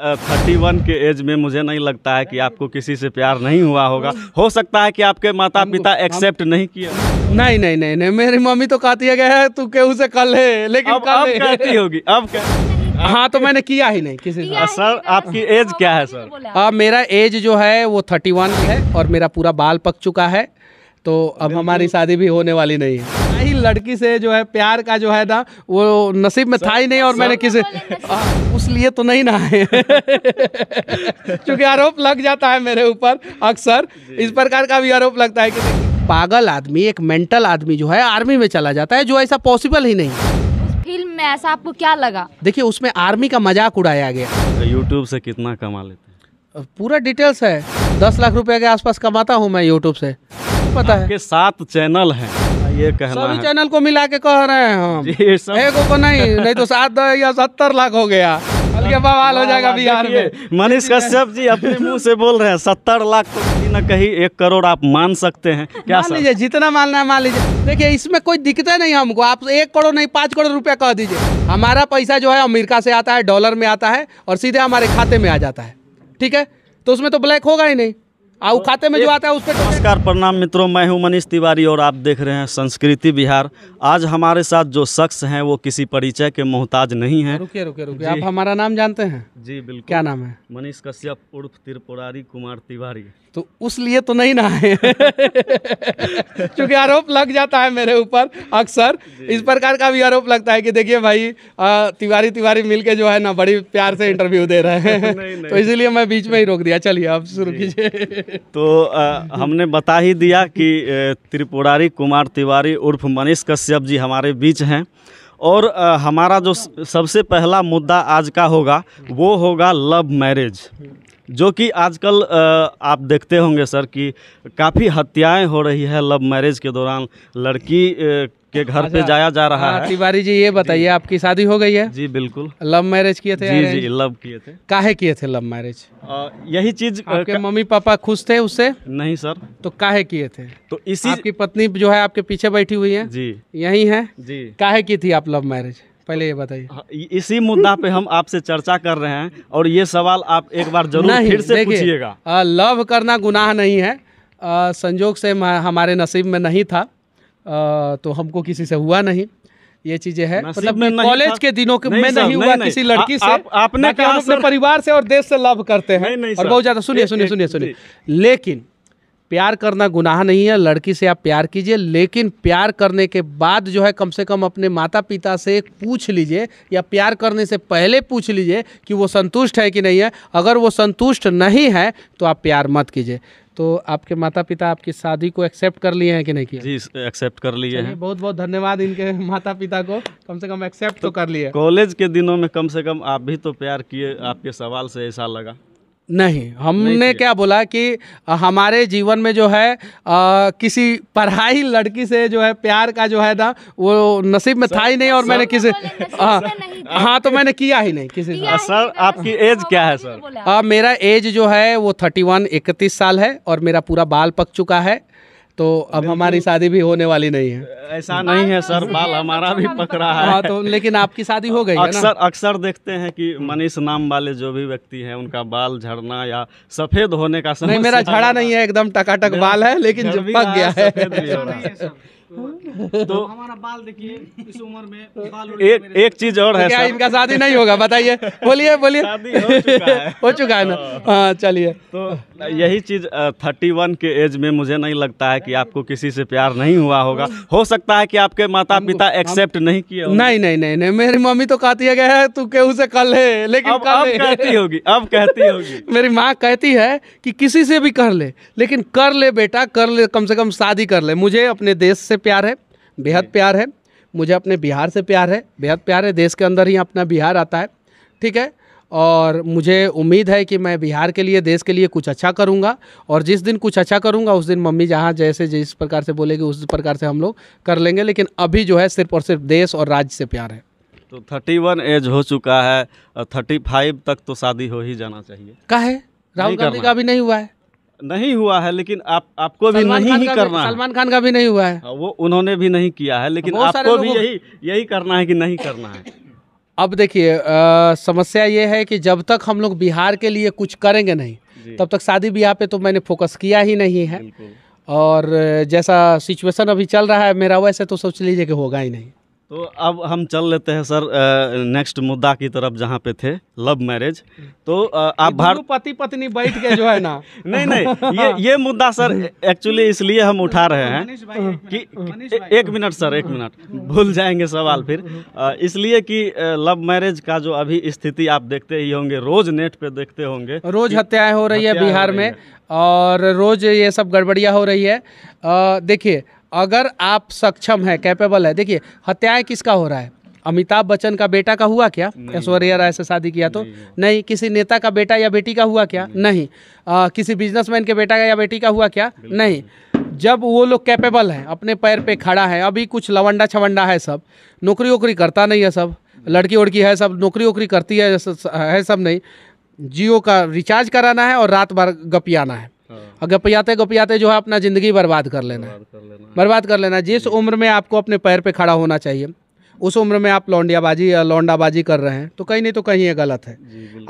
31 के एज में मुझे नहीं लगता है कि आपको किसी से प्यार नहीं हुआ होगा। हो सकता है कि आपके माता पिता एक्सेप्ट नहीं किए। नहीं नहीं नहीं नहीं, मेरी मम्मी तो कहती है कि तू केहू से कर ले, लेकिन अब कहती होगी, अब हाँ तो मैंने किया ही नहीं किसी से। सर आपकी एज क्या है सर? मेरा एज जो है वो 31 है और मेरा पूरा बाल पक चुका है, तो अब हमारी शादी भी होने वाली नहीं है। ही लड़की से जो है प्यार का जो है ना वो नसीब में था ही नहीं, और मैंने किसी उस लिए तो नहीं ना है क्योंकि आरोप लग जाता है मेरे ऊपर अक्सर, इस प्रकार का भी आरोप लगता है कि पागल आदमी, एक मेंटल आदमी जो है आर्मी में चला जाता है, जो ऐसा पॉसिबल ही नहीं। उस फिल्म में ऐसा आपको क्या लगा? देखिए उसमें आर्मी का मजाक उड़ाया गया। यूट्यूब से कितना कमा लेते हैं? पूरा डिटेल्स है, 10 लाख रुपए के आसपास कमाता हूँ मैं यूट्यूब से, पता है। आपके 7 चैनल हैं, ये कहना सभी है। चैनल को मिला के कह रहे हैं हम, जी, सब एक को नहीं तो 7 या 70 लाख हो गया, हल्के बवाल हो जाएगा बिहार में। मनीष कश्यप जी अपने मुंह से बोल रहे हैं 70 लाख, तो कहीं ना कहीं 1 करोड़ आप मान सकते हैं क्या? मान लीजिए जितना मानना है मान लीजिए। देखिए इसमें कोई दिक्कत नहीं हमको, आप 1 करोड़ नहीं 5 करोड़ रुपया कह दीजिए, हमारा पैसा जो है अमेरिका से आता है, डॉलर में आता है और सीधे हमारे खाते में आ जाता है, ठीक है, तो उसमें तो ब्लैक होगा ही नहीं, और खाते में जो आता है उस पर। नमस्कार, प्रणाम मित्रों, मैं हूं मनीष तिवारी और आप देख रहे हैं संस्कृति बिहार। आज हमारे साथ जो शख्स हैं वो किसी परिचय के मोहताज नहीं हैं। रुकिए रुकिए रुकिए, आप हमारा नाम जानते हैं? जी बिल्कुल। क्या नाम है? मनीष कश्यप उर्फ त्रिपुरारी कुमार तिवारी। तो उस लिए तो नहीं ना है क्योंकि आरोप लग जाता है मेरे ऊपर अक्सर, इस प्रकार का भी आरोप लगता है कि देखिए भाई तिवारी तिवारी मिलके जो है ना बड़ी प्यार से इंटरव्यू दे रहे हैं तो इसीलिए मैं बीच में ही रोक दिया। चलिए आप शुरू कीजिए। तो हमने बता ही दिया कि त्रिपुरारी कुमार तिवारी उर्फ मनीष कश्यप जी हमारे बीच हैं, और हमारा जो सबसे पहला मुद्दा आज का होगा वो होगा लव मैरिज, जो कि आजकल आप देखते होंगे सर कि काफ़ी हत्याएं हो रही है लव मैरिज के दौरान। लड़की के घर पे जाया जा रहा है। तिवारी जी ये बताइए आपकी शादी हो गई है? जी बिल्कुल। लव मैरिज किए थे? जी जी लव किए थे। काहे किए थे लव मैरिज? यही चीज आपके मम्मी पापा खुश थे उससे? नहीं सर। तो काहे किए थे? तो इसी आपकी पत्नी जो है आपके पीछे बैठी हुई है जी, यही है जी, काहे की थी आप लव मैरिज, पहले ये बताइए। इसी मुद्दा पे हम आपसे चर्चा कर रहे हैं और ये सवाल आप एक बार जरूर फिर से पूछिएगा। लव करना गुनाह नहीं है, संजोग से हमारे नसीब में नहीं था, तो हमको किसी से हुआ नहीं, ये चीजें हैं। मतलब कॉलेज के दिनों में नहीं हुआ किसी लड़की से। आपने कहा अपने परिवार से और देश से लव करते हैं और बहुत ज्यादा। सुनिए सुनिए सुनिए सुनिए, लेकिन प्यार करना गुनाह नहीं है, लड़की से आप प्यार कीजिए, लेकिन प्यार करने के बाद जो है कम से कम अपने माता पिता से पूछ लीजिए, या प्यार करने से पहले पूछ लीजिए कि वो संतुष्ट है कि नहीं है। अगर वो संतुष्ट नहीं है तो आप प्यार मत कीजिए। तो आपके माता पिता आपकी शादी को एक्सेप्ट कर लिए हैं कि नहीं किया? जी एक्सेप्ट कर लिए हैं। बहुत बहुत धन्यवाद इनके माता पिता को, कम से कम एक्सेप्ट तो कर लिए। कॉलेज के दिनों में कम से कम आप भी तो प्यार किए, आपके सवाल से ऐसा लगा। नहीं, हमने क्या बोला कि हमारे जीवन में जो है किसी पढ़ाई लड़की से जो है प्यार का जो है ना वो नसीब में था ही नहीं, और मैंने किसी हाँ तो मैंने किया ही नहीं किसी से। सर आपकी एज क्या है सर? मेरा एज जो है वो 31 साल है और मेरा पूरा बाल पक चुका है, तो अब हमारी शादी भी होने वाली नहीं है। ऐसा नहीं है सर, बाल हमारा भी पक रहा है। हाँ तो लेकिन आपकी शादी हो गई है ना? अक्सर देखते हैं कि मनीष नाम वाले जो भी व्यक्ति हैं उनका बाल झड़ना या सफेद होने का समस्या। नहीं, मेरा झड़ा नहीं है, एकदम टकाटक बाल है, लेकिन जो पक गया है। तो हमारा बाल देखिए इस उम्र में बाल एक चीज और है क्या सर? इनका शादी नहीं होगा? बताइए, बोलिए बोलिए। शादी हो चुका है। हो चुका है ना? हाँ चलिए। तो यही चीज 31 के एज में मुझे नहीं लगता है कि आपको किसी से प्यार नहीं हुआ होगा। हो सकता है कि आपके माता पिता एक्सेप्ट नहीं किए। नहीं नहीं नहीं नहीं, मेरी मम्मी तो कहती है कि तू केहू से कर ले, लेकिन अब कहती होगी, अब कहती होगी। मेरी माँ कहती है कि किसी से भी कर ले, लेकिन कर ले बेटा, कर ले, कम से कम शादी कर ले। मुझे अपने देश से प्यार है, बेहद प्यार है, मुझे अपने बिहार से प्यार है, बेहद प्यार है। देश के अंदर ही अपना बिहार आता है, ठीक है, और मुझे उम्मीद है कि मैं बिहार के लिए, देश के लिए कुछ अच्छा करूंगा, और जिस दिन कुछ अच्छा करूंगा उस दिन मम्मी जहां जैसे जिस प्रकार से बोलेगी उस प्रकार से हम लोग कर लेंगे। लेकिन अभी जो है सिर्फ और सिर्फ देश और राज्य से प्यार है। तो 31 एज हो चुका है, 35 तक तो शादी हो ही जाना चाहिए। का है राहुल गांधी का भी नहीं हुआ है? नहीं हुआ है, लेकिन आपको भी नहीं ही करना है। सलमान खान का भी नहीं हुआ है, वो उन्होंने भी नहीं किया है, लेकिन आपको भी यही करना है कि नहीं करना है? अब देखिए समस्या ये है कि जब तक हम लोग बिहार के लिए कुछ करेंगे नहीं तब तक शादी ब्याह पे तो मैंने फोकस किया ही नहीं है। और जैसा सिचुएशन अभी चल रहा है मेरा, वैसे तो सोच लीजिए कि होगा ही नहीं। तो अब हम चल लेते हैं सर नेक्स्ट मुद्दा की तरफ जहाँ पे थे, लव मैरिज। तो आप पति पत्नी बैठ के जो है ना नहीं ये मुद्दा सर एक्चुअली इसलिए हम उठा रहे हैं कि एक मिनट सर, एक मिनट, भूल जाएंगे सवाल फिर। इसलिए कि लव मैरिज का जो अभी स्थिति आप देखते ही होंगे, रोज नेट पे देखते होंगे, रोज हत्याएं हो रही है बिहार में और रोज ये सब गड़बड़ियाँ हो रही है। देखिए अगर आप सक्षम है, कैपेबल है, देखिए हत्याएं किसका हो रहा है? अमिताभ बच्चन का बेटा का हुआ क्या? ऐश्वर्या राय से शादी किया तो नहीं। किसी नेता का बेटा या बेटी का हुआ क्या? नहीं। किसी बिजनेसमैन के बेटा का या बेटी का हुआ क्या? नहीं। जब वो लोग कैपेबल हैं, अपने पैर पे खड़ा है, अभी कुछ लवंडा छवंडा है, सब नौकरी वोकरी करता नहीं है, सब लड़की वड़की है, सब नौकरी वोकरी करती है सब नहीं। जियो का रिचार्ज कराना है और रात भर गपियाना है, गपियाते गपियाते जो है अपना ज़िंदगी बर्बाद कर लेना। जिस उम्र में आपको अपने पैर पे खड़ा होना चाहिए उस उम्र में आप लौंडियाबाजी या लौंडाबाजी कर रहे हैं, तो कहीं नहीं तो कहीं ये गलत है।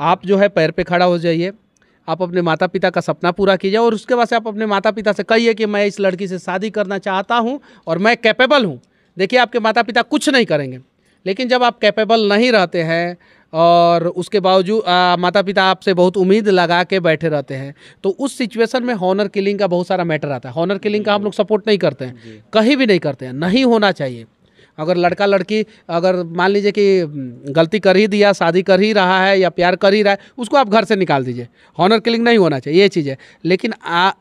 आप जो है पैर पे खड़ा हो जाइए, आप अपने माता पिता का सपना पूरा कीजिए और उसके बाद से आप अपने माता पिता से कहिए कि मैं इस लड़की से शादी करना चाहता हूँ और मैं कैपेबल हूँ। देखिए आपके माता पिता कुछ नहीं करेंगे, लेकिन जब आप कैपेबल नहीं रहते हैं और उसके बावजूद माता पिता आपसे बहुत उम्मीद लगा के बैठे रहते हैं, तो उस सिचुएशन में हॉनर किलिंग का बहुत सारा मैटर आता है। हॉनर किलिंग का हम लोग सपोर्ट नहीं करते हैं, कहीं भी नहीं करते हैं, नहीं होना चाहिए। अगर लड़का लड़की अगर मान लीजिए कि गलती कर ही दिया, शादी कर ही रहा है या प्यार कर ही रहा है, उसको आप घर से निकाल दीजिए। हॉनर किलिंग नहीं होना चाहिए, ये चीज़ है। लेकिन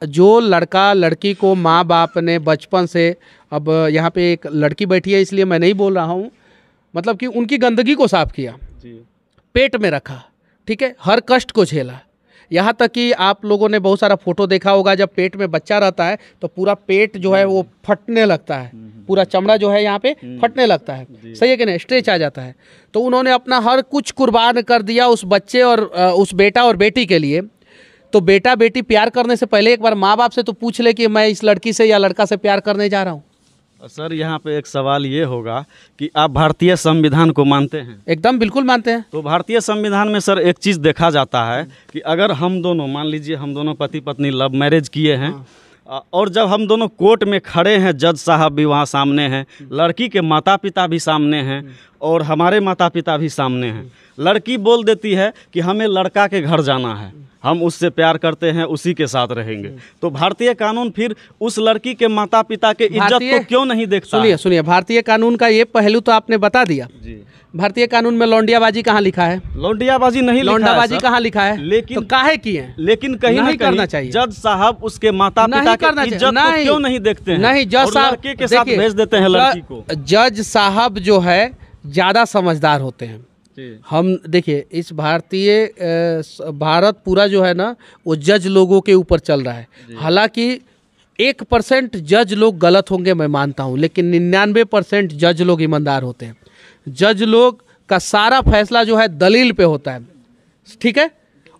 जो लड़का लड़की को माँ बाप ने बचपन से, अब यहाँ पे एक लड़की बैठी है इसलिए मैं नहीं बोल रहा हूँ, मतलब कि उनकी गंदगी को साफ किया, पेट में रखा, ठीक है, हर कष्ट को झेला। यहाँ तक कि आप लोगों ने बहुत सारा फोटो देखा होगा, जब पेट में बच्चा रहता है तो पूरा पेट जो है वो फटने लगता है, पूरा चमड़ा जो है यहाँ पे फटने लगता है, सही है कि नहीं, स्ट्रेच आ जाता है। तो उन्होंने अपना हर कुछ कुर्बान कर दिया उस बच्चे और उस बेटा और बेटी के लिए। तो बेटा बेटी प्यार करने से पहले एक बार माँ बाप से तो पूछ ले कि मैं इस लड़की से या लड़का से प्यार करने जा रहा हूँ। सर यहाँ पे एक सवाल ये होगा कि आप भारतीय संविधान को मानते हैं? एकदम बिल्कुल मानते हैं। तो भारतीय संविधान में सर एक चीज़ देखा जाता है कि अगर हम दोनों, मान लीजिए हम दोनों पति पत्नी लव मैरिज किए हैं और जब हम दोनों कोर्ट में खड़े हैं, जज साहब भी वहाँ सामने हैं, लड़की के माता पिता भी सामने हैं और हमारे माता पिता भी सामने हैं, लड़की बोल देती है कि हमें लड़का के घर जाना है, हम उससे प्यार करते हैं, उसी के साथ रहेंगे, तो भारतीय कानून फिर उस लड़की के माता पिता के इज्जत को क्यों नहीं देखता? सुनिए, भारतीय कानून का ये पहलू तो आपने बता दिया जी। भारतीय कानून में लौंडियाबाजी कहाँ लिखा है? लौंडियाबाजी नहीं, लौंडाबाजी कहाँ लिखा है? लेकिन तो काहे की है? लेकिन कहीं नहीं करना चाहिए। जज साहब उसके माता पिता की इज्जत को क्यों नहीं देखते हैं? नहीं, जज साहब लड़के के साथ भेज देते हैं लड़की को। जज साहब जो है ज्यादा समझदार होते हैं। हम देखिए इस भारत पूरा जो है ना वो जज लोगों के ऊपर चल रहा है। हालांकि 1% जज लोग गलत होंगे मैं मानता हूं, लेकिन 99% जज लोग ईमानदार होते हैं। जज लोग का सारा फैसला जो है दलील पे होता है, ठीक है,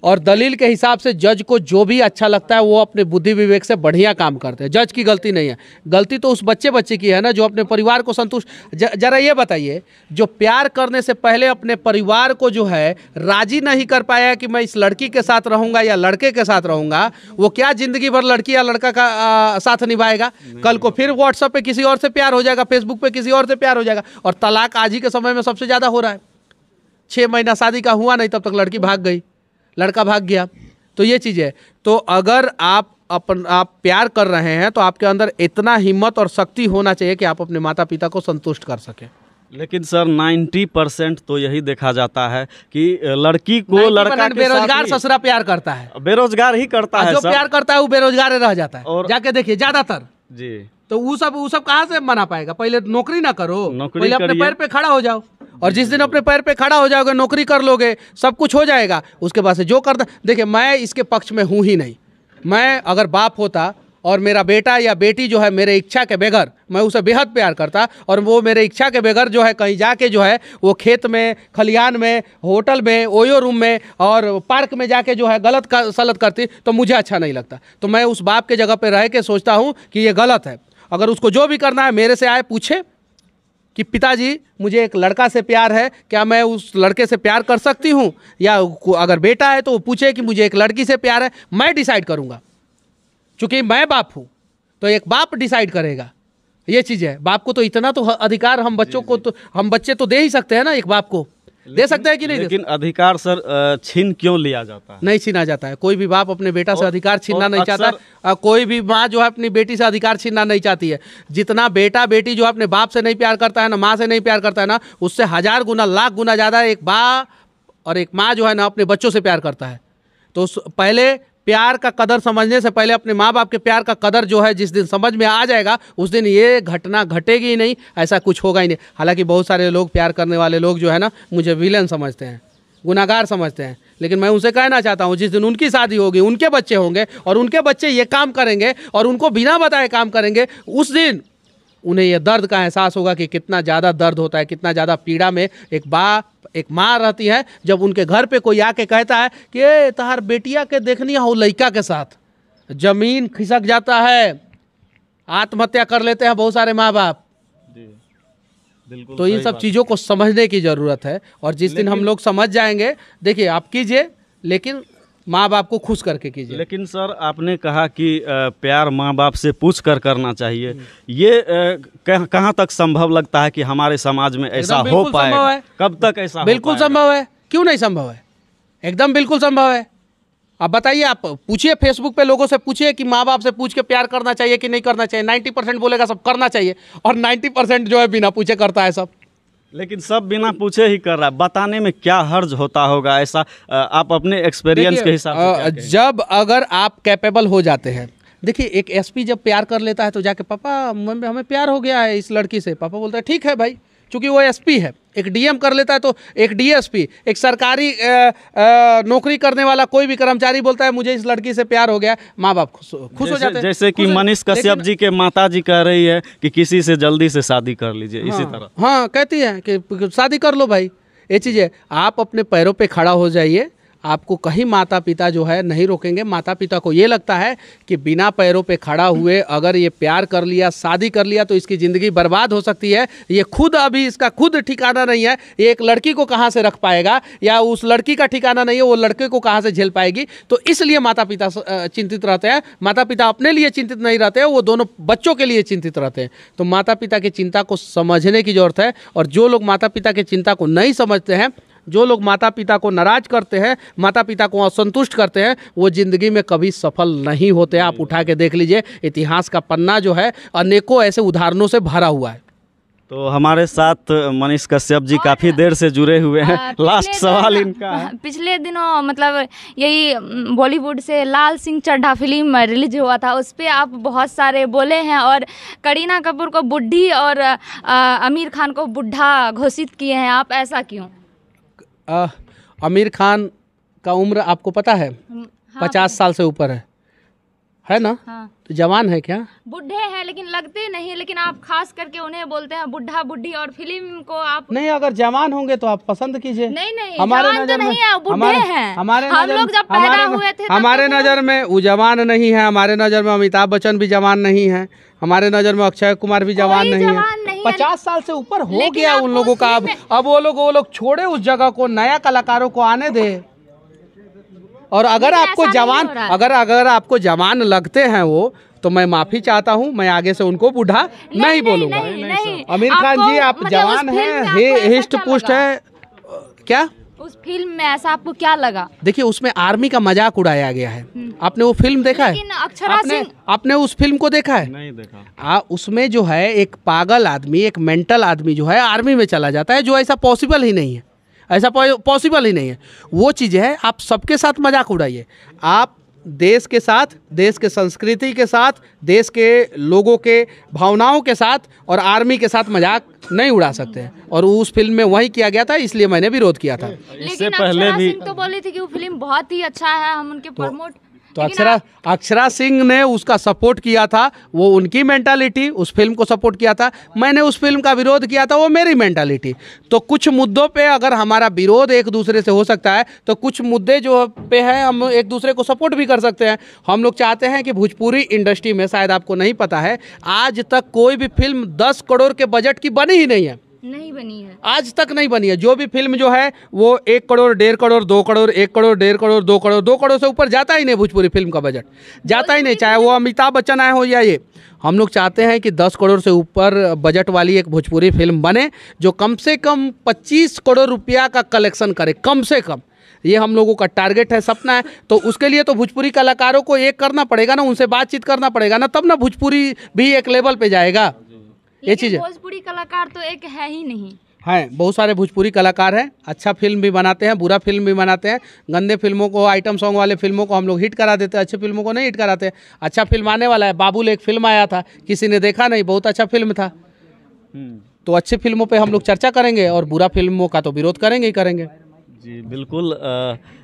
और दलील के हिसाब से जज को जो भी अच्छा लगता है वो अपने बुद्धि विवेक से बढ़िया काम करते हैं। जज की गलती नहीं है, गलती तो उस बच्चे की है ना जो अपने परिवार को संतुष्ट। जरा ये बताइए, जो प्यार करने से पहले अपने परिवार को जो है राजी नहीं कर पाया कि मैं इस लड़की के साथ रहूंगा या लड़के के साथ रहूंगा, वो क्या जिंदगी भर लड़की या लड़का का साथ निभाएगा? कल को फिर व्हाट्सएप पे किसी और से प्यार हो जाएगा, फेसबुक पे किसी और से प्यार हो जाएगा। और तलाक आज ही के समय में सबसे ज़्यादा हो रहा है। 6 महीना शादी का हुआ नहीं, तब तक लड़की भाग गई, लड़का भाग गया। तो ये चीज़ है। तो अगर आप प्यार कर रहे हैं तो आपके अंदर इतना हिम्मत और शक्ति होना चाहिए कि आप अपने माता पिता को संतुष्ट कर सकें। लेकिन सर 90% तो यही देखा जाता है कि लड़की को लड़का के बेरोजगार ससुरा प्यार करता है, बेरोजगार ही करता है। जो प्यार करता है वो बेरोजगार रह जाता है। और जाके देखिए ज्यादातर जी, तो वो सब कहाँ से मना पाएगा? पहले नौकरी ना करो, पहले अपने पैर पे खड़ा हो जाओ। और जिस दिन अपने पैर पे खड़ा हो जाओगे, नौकरी कर लोगे, सब कुछ हो जाएगा, उसके बाद से जो करता। देखिए मैं इसके पक्ष में हूँ ही नहीं। मैं अगर बाप होता और मेरा बेटा या बेटी जो है मेरे इच्छा के बगैर, मैं उसे बेहद प्यार करता और वो मेरे इच्छा के बगैर जो है कहीं जाके जो है वो खेत में, खलिहान में, होटल में, ओयो रूम में और पार्क में जाके जो है गलत सलत करती, तो मुझे अच्छा नहीं लगता। तो मैं उस बाप के जगह पे रह के सोचता हूँ कि ये गलत है। अगर उसको जो भी करना है मेरे से आए, पूछे कि पिताजी मुझे एक लड़का से प्यार है, क्या मैं उस लड़के से प्यार कर सकती हूँ, या अगर बेटा है तो वो पूछे कि मुझे एक लड़की से प्यार है, मैं डिसाइड करूँगा। चूँकि मैं बाप हूँ तो एक बाप डिसाइड करेगा, ये चीज़ है। बाप को तो इतना तो अधिकार हम बच्चों को तो हम बच्चे तो दे ही सकते हैं ना, एक बाप को दे सकते हैं कि नहीं? लेकिन अधिकार सर छीन क्यों लिया जाता है? नहीं छीना जाता है। कोई भी बाप अपने बेटा से अधिकार छीनना नहीं चाहता, कोई भी माँ जो है अपनी बेटी से अधिकार छीनना नहीं चाहती है। जितना बेटा बेटी जो अपने बाप से नहीं प्यार करता है ना, माँ से नहीं प्यार करता है ना, उससे 1000 गुना लाख गुना ज़्यादा एक बाप और एक माँ जो है ना अपने बच्चों से प्यार करता है। तो पहले प्यार का कदर समझने से पहले अपने माँ बाप के प्यार का कदर जो है जिस दिन समझ में आ जाएगा, उस दिन ये घटना घटेगी ही नहीं, ऐसा कुछ होगा ही नहीं। हालांकि बहुत सारे लोग, प्यार करने वाले लोग जो है ना, मुझे विलन समझते हैं, गुनाहगार समझते हैं, लेकिन मैं उनसे कहना चाहता हूँ जिस दिन उनकी शादी होगी, उनके बच्चे होंगे और उनके बच्चे ये काम करेंगे और उनको बिना बताए काम करेंगे, उस दिन उन्हें यह दर्द का एहसास होगा कि कितना ज़्यादा दर्द होता है, कितना ज़्यादा पीड़ा में एक बाप एक माँ रहती है। जब उनके घर पे कोई आके कहता है कि ए तहार बेटिया के देखनी हो लड़का के साथ, जमीन खिसक जाता है, आत्महत्या कर लेते हैं बहुत सारे माँ बाप। तो इन सब चीज़ों को समझने की ज़रूरत है, और जिस दिन हम लोग समझ जाएंगे, देखिए आप कीजिए लेकिन माँ बाप को खुश करके कीजिए। लेकिन सर आपने कहा कि प्यार माँ बाप से पूछ कर करना चाहिए, ये कहाँ तक संभव लगता है कि हमारे समाज में ऐसा हो पाए? कब तक ऐसा? बिल्कुल संभव है, क्यों नहीं संभव है, एकदम बिल्कुल संभव है। अब बताइए, आप पूछिए फेसबुक पे लोगों से पूछिए कि माँ बाप से पूछ के प्यार करना चाहिए कि नहीं करना चाहिए। 90% बोलेगा सब करना चाहिए, और 90% जो है बिना पूछे करता है सब। लेकिन सब बिना पूछे ही कर रहा है, बताने में क्या हर्ज होता होगा? ऐसा आप अपने एक्सपीरियंस के हिसाब से जब अगर आप कैपेबल हो जाते हैं, देखिए एक एसपी जब प्यार कर लेता है तो जाके पापा हमें प्यार हो गया है इस लड़की से, पापा बोलता है ठीक है भाई, चूंकि वो एसपी है। एक डीएम कर लेता है तो एक डीएसपी, एक सरकारी नौकरी करने वाला कोई भी कर्मचारी बोलता है मुझे इस लड़की से प्यार हो गया, माँ बाप खुश हो जाते हैं। जैसे कि मनीष कश्यप जी के माता जी कह रही है कि किसी से जल्दी से शादी कर लीजिए, इसी तरह। हाँ कहती है कि शादी कर लो भाई, ये चीज़ है। आप अपने पैरों पे खड़ा हो जाइए, आपको कहीं माता पिता जो है नहीं रोकेंगे। माता पिता को ये लगता है कि बिना पैरों पे खड़ा हुए अगर ये प्यार कर लिया, शादी कर लिया तो इसकी ज़िंदगी बर्बाद हो सकती है। ये खुद अभी इसका खुद ठिकाना नहीं है, ये एक लड़की को कहाँ से रख पाएगा, या उस लड़की का ठिकाना नहीं है, वो लड़के को कहाँ से झेल पाएगी। तो इसलिए माता पिता चिंतित रहते हैं। माता पिता अपने लिए चिंतित नहीं रहते हैं, वो दोनों बच्चों के लिए चिंतित रहते हैं। तो माता पिता की चिंता को समझने की ज़रूरत है, और जो लोग माता पिता की चिंता को नहीं समझते हैं, जो लोग माता पिता को नाराज करते हैं, माता पिता को असंतुष्ट करते हैं, वो जिंदगी में कभी सफल नहीं होते। आप उठा के देख लीजिए, इतिहास का पन्ना जो है अनेकों ऐसे उदाहरणों से भरा हुआ है। तो हमारे साथ मनीष कश्यप जी काफ़ी देर से जुड़े हुए हैं। लास्ट सवाल इनका है, पिछले दिनों मतलब यही बॉलीवुड से लाल सिंह चड्ढा फिल्म रिलीज हुआ था, उस पर आप बहुत सारे बोले हैं और करीना कपूर को बुढ़ी और आमिर खान को बुढ़ा घोषित किए हैं, आप ऐसा क्यों? आमिर खान का उम्र आपको पता है? हाँ, 50 साल से ऊपर है ना? हाँ। तो जवान है क्या? बुढ़े हैं लेकिन लगते नहीं, लेकिन आप खास करके उन्हें बोलते हैं बुढ़ा बुढ़ी, और फिल्म को आप नहीं, अगर जवान होंगे तो आप पसंद कीजिए। नहीं हमारे जवान नजर तो में नहीं है, बुढ़े हैं। हम लोग जब पैदा हुए थे हमारे नज़र में वो जवान नहीं है, हमारे नज़र में अमिताभ बच्चन भी जवान नहीं है, हमारे नज़र में अक्षय कुमार भी जवान नहीं है। 50 साल से ऊपर हो गया उन लोगों का। अब वो लोग छोड़े उस जगह को, नया कलाकारों को आने दे। और अगर आपको जवान अगर आपको जवान लगते हैं वो, तो मैं माफ़ी चाहता हूँ, मैं आगे से उनको बूढ़ा नहीं बोलूँगा। आमिर खान जी आप जवान हैं, हिस्ट पुष्ट है क्या? उस फिल्म में ऐसा आपको क्या लगा? देखिए उसमें आर्मी का मजाक उड़ाया गया है। आपने वो फिल्म देखा है? आपने उस फिल्म को देखा है? नहीं देखा। उसमें जो है एक पागल आदमी, एक मेंटल आदमी जो है आर्मी में चला जाता है, जो ऐसा पॉसिबल ही नहीं है, ऐसा पॉसिबल ही नहीं है। वो चीज़ है, आप सबके साथ मजाक उड़ाइए, आप देश के साथ, देश के संस्कृति के साथ, देश के लोगों के भावनाओं के साथ और आर्मी के साथ मजाक नहीं उड़ा सकते हैं। और उस फिल्म में वही किया गया था, इसलिए मैंने विरोध किया था। लेकिन पहले भी तो बोली थी कि वो फिल्म बहुत ही अच्छा है, हम उनके प्रमोट। तो अक्षरा सिंह ने उसका सपोर्ट किया था, वो उनकी मेंटालिटी, उस फिल्म को सपोर्ट किया था। मैंने उस फिल्म का विरोध किया था, वो मेरी मेंटालिटी। तो कुछ मुद्दों पे अगर हमारा विरोध एक दूसरे से हो सकता है, तो कुछ मुद्दे जो पे हैं हम एक दूसरे को सपोर्ट भी कर सकते हैं। हम लोग चाहते हैं कि भोजपुरी इंडस्ट्री में, शायद आपको नहीं पता है, आज तक कोई भी फिल्म 10 करोड़ के बजट की बनी ही नहीं है। नहीं बनी है, आज तक नहीं बनी है। जो भी फिल्म जो है वो 1 करोड़ 1.5 करोड़ 2 करोड़ 1 करोड़ 1.5 करोड़ 2 करोड़ 2 करोड़ से ऊपर जाता ही नहीं। भोजपुरी फिल्म का बजट जाता ही नहीं, चाहे वो अमिताभ बच्चन आए हो या ये। हम लोग चाहते हैं कि 10 करोड़ से ऊपर बजट वाली एक भोजपुरी फिल्म बने जो कम से कम 25 करोड़ रुपया का कलेक्शन करे, कम से कम। ये हम लोगों का टारगेट है, सपना है। तो उसके लिए तो भोजपुरी कलाकारों को एक करना पड़ेगा ना, उनसे बातचीत करना पड़ेगा ना, तब ना भोजपुरी भी एक लेवल पे जाएगा। ये चीज़ है। भोजपुरी कलाकार तो एक है ही नहीं। हैं, बहुत सारे भोजपुरी कलाकार हैं, अच्छा फिल्म भी बनाते हैं, बुरा फिल्म भी बनाते हैं। गंदे फिल्मों को, आइटम सॉन्ग वाले फिल्मों को हम लोग हिट करा देते हैं, अच्छे फिल्मों को नहीं हिट कराते। अच्छा फिल्म आने वाला है, बाबुल एक फिल्म आया था, किसी ने देखा नहीं, बहुत अच्छा फिल्म था। तो अच्छे फिल्मों पे हम लोग चर्चा करेंगे और बुरा फिल्मों का तो विरोध करेंगे ही करेंगे। जी बिल्कुल,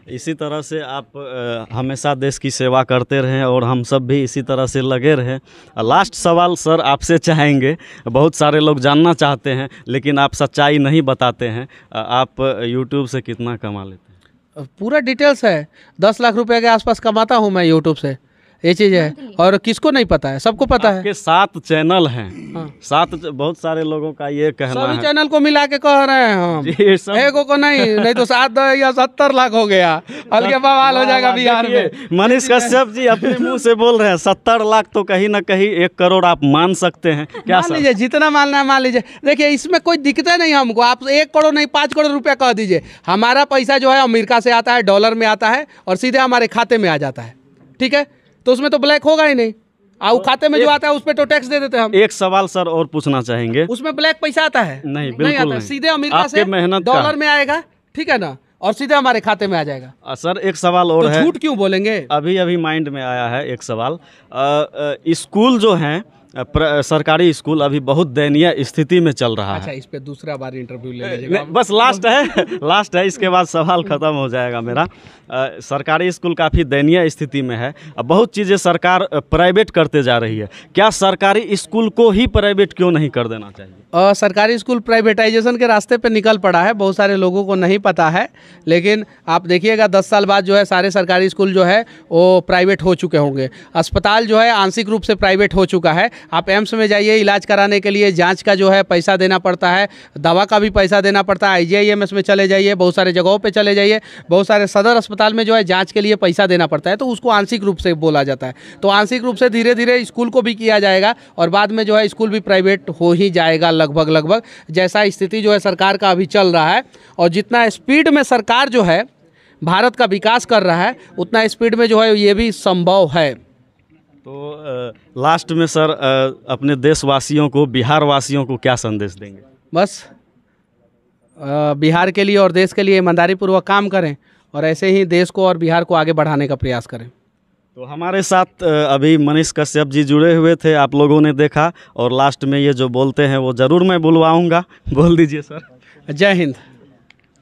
इसी तरह से आप हमेशा देश की सेवा करते रहें और हम सब भी इसी तरह से लगे रहें। लास्ट सवाल सर आपसे चाहेंगे, बहुत सारे लोग जानना चाहते हैं लेकिन आप सच्चाई नहीं बताते हैं, आप यूट्यूब से कितना कमा लेते हैं? पूरा डिटेल्स है, 10 लाख रुपए के आसपास कमाता हूँ मैं यूट्यूब से, ये चीज़ है। और किसको नहीं पता है, सबको पता है। आपके 7 चैनल हैं। हाँ। 7, बहुत सारे लोगों का ये कहना सभी है। चैनल को मिला के कह रहे हैं हम, जी, सब- एगो को नहीं तो 7 या 70 लाख हो गया, हल्के बवाल हो जाएगा बिहार में। मनीष कश्यप जी अपने मुंह से बोल रहे हैं 70 लाख, तो कहीं ना कहीं 1 करोड़ आप मान सकते हैं क्या मान सर? लीजिए, जितना मानना है मान लीजिए। देखिए इसमें कोई दिक्कत नहीं हमको, आप 1 करोड़ नहीं 5 करोड़ रुपया कह दीजिए। हमारा पैसा जो है अमेरिका से आता है, डॉलर में आता है और सीधे हमारे खाते में आ जाता है, ठीक है। तो उसमें तो ब्लैक होगा ही नहीं, और खाते में जो आता है उस पर तो टैक्स दे देते हैं हम। एक सवाल सर और पूछना चाहेंगे। उसमें ब्लैक पैसा आता है? नहीं, बिल्कुल आता, नहीं। सीधे अमेरिका आपके से मेहनत का। डॉलर में आएगा, ठीक है ना, और सीधे हमारे खाते में आ जाएगा। सर एक सवाल और तो है, झूठ क्यों बोलेंगे? अभी माइंड में आया है एक सवाल। स्कूल जो हैं, सरकारी स्कूल अभी बहुत दयनीय स्थिति में चल रहा अच्छा, है। इस पे दूसरा बार इंटरव्यू ले लीजिएगा। बस लास्ट है, लास्ट है, इसके बाद सवाल खत्म हो जाएगा मेरा। सरकारी स्कूल काफ़ी दयनीय स्थिति में है, बहुत चीज़ें सरकार प्राइवेट करते जा रही है। क्या सरकारी स्कूल को ही प्राइवेट क्यों नहीं कर देना चाहिए? सरकारी स्कूल प्राइवेटाइजेशन के रास्ते पे निकल पड़ा है, बहुत सारे लोगों को नहीं पता है। लेकिन आप देखिएगा 10 साल बाद जो है सारे सरकारी स्कूल जो है वो प्राइवेट हो चुके होंगे। अस्पताल जो है आंशिक रूप से प्राइवेट हो चुका है। आप एम्स में जाइए, इलाज कराने के लिए जांच का जो है पैसा देना पड़ता है, दवा का भी पैसा देना पड़ता है। IGIMS में चले जाइए, बहुत सारे जगहों पे चले जाइए, बहुत सारे सदर अस्पताल में जो है जांच के लिए पैसा देना पड़ता है। तो उसको आंशिक रूप से बोला जाता है। तो आंशिक रूप से धीरे धीरे स्कूल को भी किया जाएगा और बाद में जो है स्कूल भी प्राइवेट हो ही जाएगा लगभग, जैसा स्थिति जो है सरकार का अभी चल रहा है। और जितना स्पीड में सरकार जो है भारत का विकास कर रहा है, उतना स्पीड में जो है ये भी संभव है। तो लास्ट में सर अपने देशवासियों को, बिहार वासियों को क्या संदेश देंगे? बस बिहार के लिए और देश के लिए ईमानदारी पूर्वक काम करें और ऐसे ही देश को और बिहार को आगे बढ़ाने का प्रयास करें। तो हमारे साथ अभी मनीष कश्यप जी जुड़े हुए थे, आप लोगों ने देखा। और लास्ट में ये जो बोलते हैं वो ज़रूर मैं बुलवाऊंगा, बोल दीजिए सर। जय हिंद।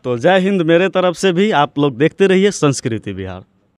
तो जय हिंद मेरे तरफ से भी। आप लोग देखते रहिए संस्कृति बिहार।